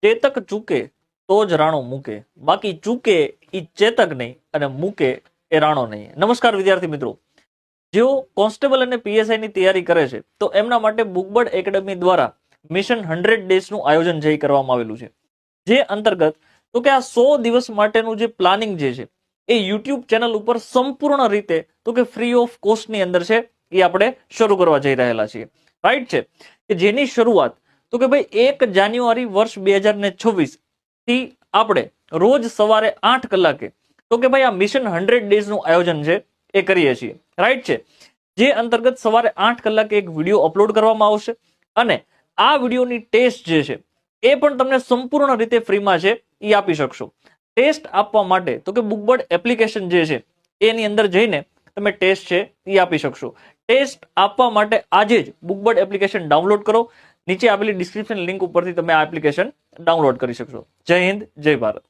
ચેતક ચૂકે તો જ રાણો મૂકે, બાકી ચૂકે એ ચેતક નહીં અને મૂકે એ રાણો નહીં. નમસ્કાર વિદ્યાર્થી મિત્રો, જેઓ કોન્સ્ટેબલ અને પીએસઆઈ ની તૈયારી કરે છે તો એમના માટે બુકબર્ડ એકેડમી દ્વારા મિશન 100 ડેઝનું આયોજન જે કરવામાં આવેલું છે, જે અંતર્ગત તો કે આ 100 દિવસ માટેનું જે પ્લાનિંગ જે છે એ યુટ્યુબ ચેનલ ઉપર સંપૂર્ણ રીતે તો કે ફ્રી ઓફ કોસ્ટ ની અંદર છે એ આપણે શરૂ કરવા જઈ રહેલા છીએ. રાઈટ છે કે જેની શરૂઆત તો કે ભાઈ 1 જાન્યુઆરી વર્ષ 2026 થી આપણે રોજ સવારે 8 કલાકે તો કે ભાઈ આ મિશન 100 ડેઝનું આયોજન છે એ કરીએ છીએ. રાઈટ છે, જે અંતર્ગત સવારે 8 કલાકે એક વિડીયો અપલોડ કરવામાં આવશે અને આ વિડીયોની ટેસ્ટ જે છે એ પણ તમને સંપૂર્ણ રીતે ફ્રીમાં છે એ આપી શકશો. ટેસ્ટ આપવા માટે તો કે બુકબર્ડ એપ્લિકેશન જે છે એની અંદર જઈને તમે ટેસ્ટ છે એ આપી શકશો. ટેસ્ટ આપવા માટે આજે જ બુકબર્ડ એપ્લિકેશન ડાઉનલોડ કરો. નીચે આપેલી ડિસ્ક્રિપ્શન લિંક ઉપરથી તમે આ એપ્લિકેશન ડાઉનલોડ કરી શકશો. જય હિન્દ, જય ભારત.